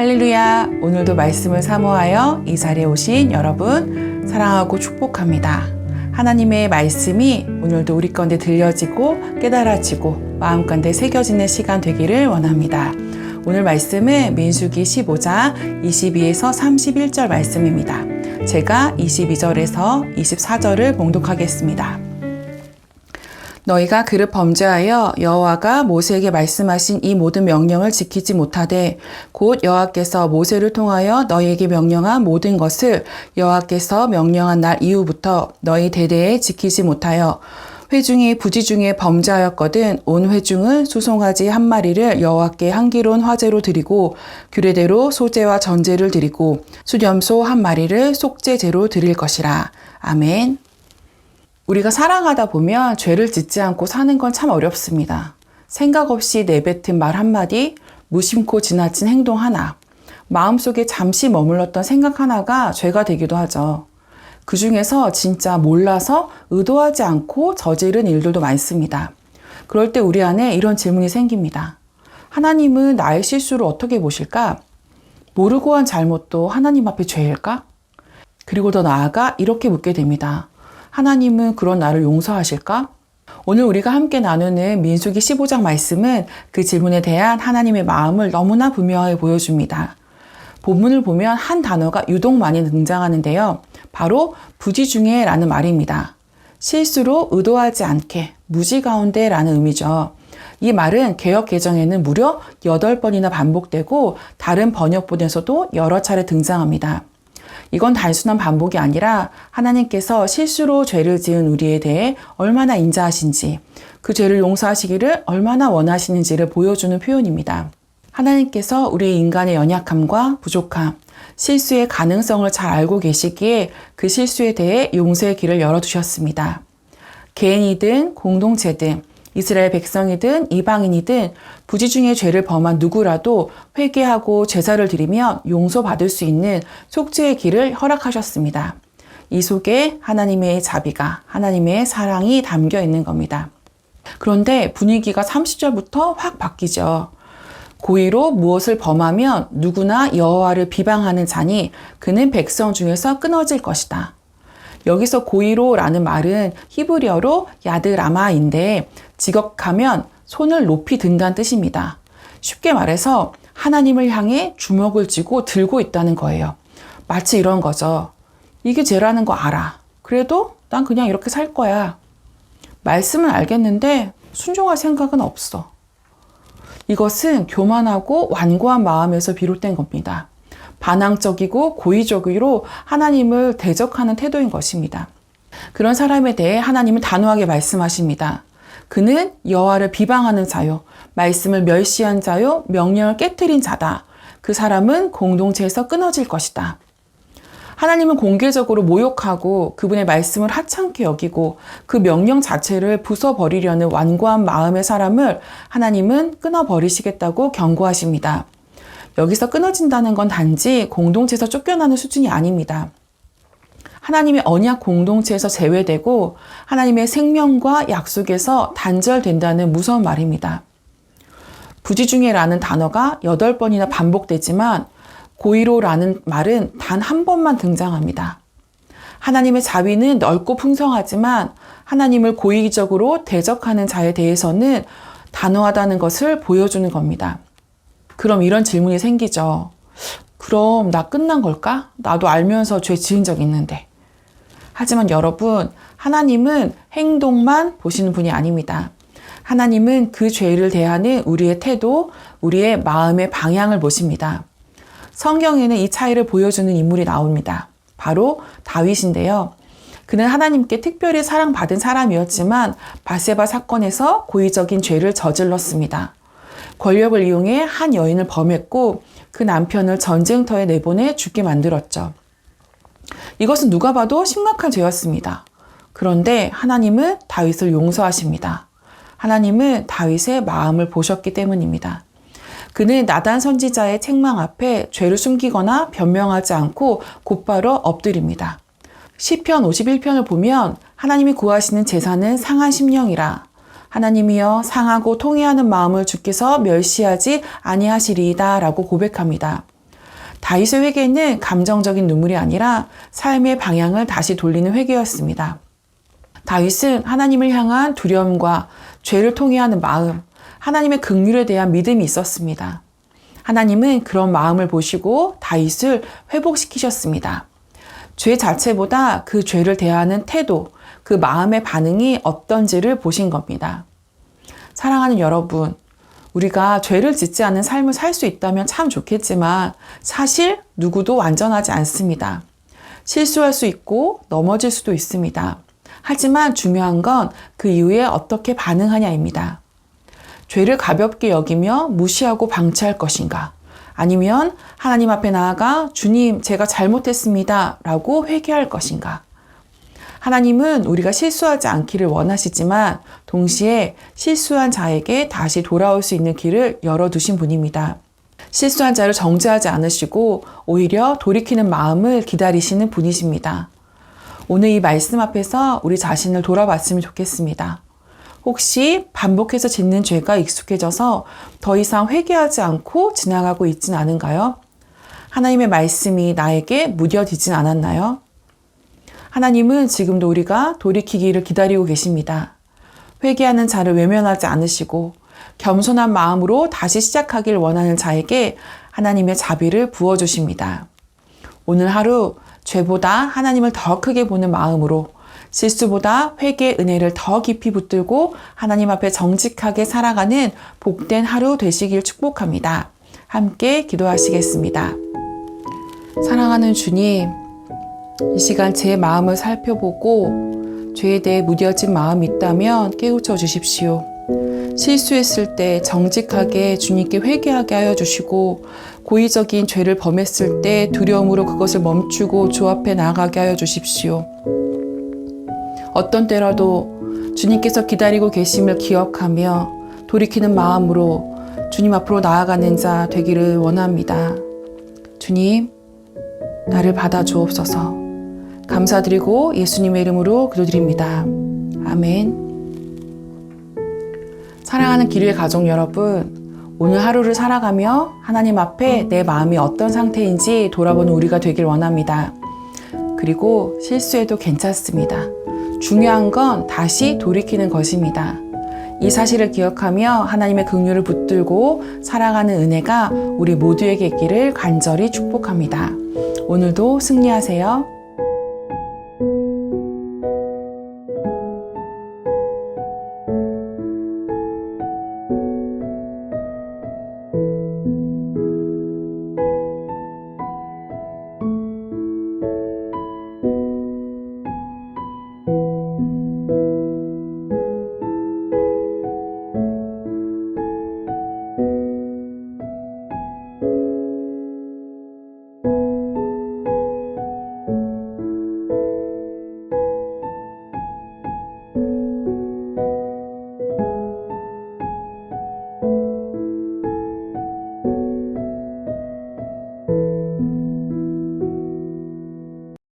할렐루야! 오늘도 말씀을 사모하여 이 자리에 오신 여러분 사랑하고 축복합니다. 하나님의 말씀이 오늘도 우리 가운데 들려지고 깨달아지고 마음 가운데 새겨지는 시간 되기를 원합니다. 오늘 말씀은 민수기 15장 22에서 31절 말씀입니다. 제가 22절에서 24절을 봉독하겠습니다. 너희가 그릇 범죄하여 여호와가 모세에게 말씀하신 이 모든 명령을 지키지 못하되 곧 여호와께서 모세를 통하여 너희에게 명령한 모든 것을 여호와께서 명령한 날 이후부터 너희 대대에 지키지 못하여 회중이 부지 중에 범죄하였거든 온 회중은 수송아지 한 마리를 여호와께 향기로운 화제로 드리고 규례대로 소제와 전제를 드리고 수염소 한 마리를 속죄제로 드릴 것이라. 아멘. 우리가 살아가다 보면 죄를 짓지 않고 사는 건 참 어렵습니다. 생각 없이 내뱉은 말 한마디, 무심코 지나친 행동 하나, 마음속에 잠시 머물렀던 생각 하나가 죄가 되기도 하죠. 그 중에서 진짜 몰라서 의도하지 않고 저지른 일들도 많습니다. 그럴 때 우리 안에 이런 질문이 생깁니다. 하나님은 나의 실수를 어떻게 보실까? 모르고 한 잘못도 하나님 앞에 죄일까? 그리고 더 나아가 이렇게 묻게 됩니다. 하나님은 그런 나를 용서하실까? 오늘 우리가 함께 나누는 민수기 15장 말씀은 그 질문에 대한 하나님의 마음을 너무나 분명하게 보여줍니다. 본문을 보면 한 단어가 유독 많이 등장하는데요. 바로 부지 중에 라는 말입니다. 실수로 의도하지 않게, 무지 가운데 라는 의미죠. 이 말은 개역 개정에는 무려 8번이나 반복되고 다른 번역본에서도 여러 차례 등장합니다. 이건 단순한 반복이 아니라 하나님께서 실수로 죄를 지은 우리에 대해 얼마나 인자하신지, 그 죄를 용서하시기를 얼마나 원하시는지를 보여주는 표현입니다. 하나님께서 우리 인간의 연약함과 부족함, 실수의 가능성을 잘 알고 계시기에 그 실수에 대해 용서의 길을 열어두셨습니다. 개인이든 공동체든 이스라엘 백성이든 이방인이든 부지 중에 죄를 범한 누구라도 회개하고 제사를 드리면 용서받을 수 있는 속죄의 길을 허락하셨습니다. 이 속에 하나님의 자비가, 하나님의 사랑이 담겨 있는 겁니다. 그런데 분위기가 30절부터 확 바뀌죠. 고의로 무엇을 범하면 누구나 여호와를 비방하는 자니 그는 백성 중에서 끊어질 것이다. 여기서 고의로라는 말은 히브리어로 야드라마인데 지극하면 손을 높이 든다는 뜻입니다. 쉽게 말해서 하나님을 향해 주먹을 쥐고 들고 있다는 거예요. 마치 이런 거죠. 이게 죄라는 거 알아. 그래도 난 그냥 이렇게 살 거야. 말씀은 알겠는데 순종할 생각은 없어. 이것은 교만하고 완고한 마음에서 비롯된 겁니다. 반항적이고 고의적으로 하나님을 대적하는 태도인 것입니다. 그런 사람에 대해 하나님은 단호하게 말씀하십니다. 그는 여호와를 비방하는 자요, 말씀을 멸시한 자요, 명령을 깨트린 자다. 그 사람은 공동체에서 끊어질 것이다. 하나님은 공개적으로 모욕하고 그분의 말씀을 하찮게 여기고 그 명령 자체를 부숴버리려는 완고한 마음의 사람을 하나님은 끊어버리시겠다고 경고하십니다. 여기서 끊어진다는 건 단지 공동체에서 쫓겨나는 수준이 아닙니다. 하나님의 언약 공동체에서 제외되고 하나님의 생명과 약속에서 단절된다는 무서운 말입니다. 부지 중에라는 단어가 8번이나 반복되지만 고의로라는 말은 단 한 번만 등장합니다. 하나님의 자비는 넓고 풍성하지만 하나님을 고의적으로 대적하는 자에 대해서는 단호하다는 것을 보여주는 겁니다. 그럼 이런 질문이 생기죠. 그럼 나 끝난 걸까? 나도 알면서 죄 지은 적 있는데. 하지만 여러분, 하나님은 행동만 보시는 분이 아닙니다. 하나님은 그 죄를 대하는 우리의 태도, 우리의 마음의 방향을 보십니다. 성경에는 이 차이를 보여주는 인물이 나옵니다. 바로 다윗인데요. 그는 하나님께 특별히 사랑받은 사람이었지만 밧세바 사건에서 고의적인 죄를 저질렀습니다. 권력을 이용해 한 여인을 범했고 그 남편을 전쟁터에 내보내 죽게 만들었죠. 이것은 누가 봐도 심각한 죄였습니다. 그런데 하나님은 다윗을 용서하십니다. 하나님은 다윗의 마음을 보셨기 때문입니다. 그는 나단 선지자의 책망 앞에 죄를 숨기거나 변명하지 않고 곧바로 엎드립니다. 시편 51편을 보면 하나님이 구하시는 제사는 상한 심령이라 하나님이여 상하고 통회하는 마음을 주께서 멸시하지 아니하시리이다 라고 고백합니다. 다윗의 회개는 감정적인 눈물이 아니라 삶의 방향을 다시 돌리는 회개였습니다. 다윗은 하나님을 향한 두려움과 죄를 통회하는 마음, 하나님의 긍휼에 대한 믿음이 있었습니다. 하나님은 그런 마음을 보시고 다윗을 회복시키셨습니다. 죄 자체보다 그 죄를 대하는 태도, 그 마음의 반응이 어떤지를 보신 겁니다. 사랑하는 여러분, 우리가 죄를 짓지 않은 삶을 살 수 있다면 참 좋겠지만 사실 누구도 완전하지 않습니다. 실수할 수 있고 넘어질 수도 있습니다. 하지만 중요한 건 그 이후에 어떻게 반응하냐입니다. 죄를 가볍게 여기며 무시하고 방치할 것인가? 아니면 하나님 앞에 나아가 주님, 제가 잘못했습니다 라고 회개할 것인가? 하나님은 우리가 실수하지 않기를 원하시지만 동시에 실수한 자에게 다시 돌아올 수 있는 길을 열어두신 분입니다. 실수한 자를 정죄하지 않으시고 오히려 돌이키는 마음을 기다리시는 분이십니다. 오늘 이 말씀 앞에서 우리 자신을 돌아봤으면 좋겠습니다. 혹시 반복해서 짓는 죄가 익숙해져서 더 이상 회개하지 않고 지나가고 있진 않은가요? 하나님의 말씀이 나에게 무뎌지진 않았나요? 하나님은 지금도 우리가 돌이키기를 기다리고 계십니다. 회개하는 자를 외면하지 않으시고 겸손한 마음으로 다시 시작하길 원하는 자에게 하나님의 자비를 부어주십니다. 오늘 하루 죄보다 하나님을 더 크게 보는 마음으로 실수보다 회개의 은혜를 더 깊이 붙들고 하나님 앞에 정직하게 살아가는 복된 하루 되시길 축복합니다. 함께 기도하시겠습니다. 사랑하는 주님, 이 시간 제 마음을 살펴보고 죄에 대해 무뎌진 마음이 있다면 깨우쳐 주십시오. 실수했을 때 정직하게 주님께 회개하게 하여 주시고 고의적인 죄를 범했을 때 두려움으로 그것을 멈추고 주 앞에 나아가게 하여 주십시오. 어떤 때라도 주님께서 기다리고 계심을 기억하며 돌이키는 마음으로 주님 앞으로 나아가는 자 되기를 원합니다. 주님, 나를 받아주옵소서. 감사드리고 예수님의 이름으로 기도드립니다. 아멘. 사랑하는 기류의 가족 여러분, 오늘 하루를 살아가며 하나님 앞에 내 마음이 어떤 상태인지 돌아보는 우리가 되길 원합니다. 그리고 실수해도 괜찮습니다. 중요한 건 다시 돌이키는 것입니다. 이 사실을 기억하며 하나님의 긍휼을 붙들고 살아가는 은혜가 우리 모두에게 있기를 간절히 축복합니다. 오늘도 승리하세요.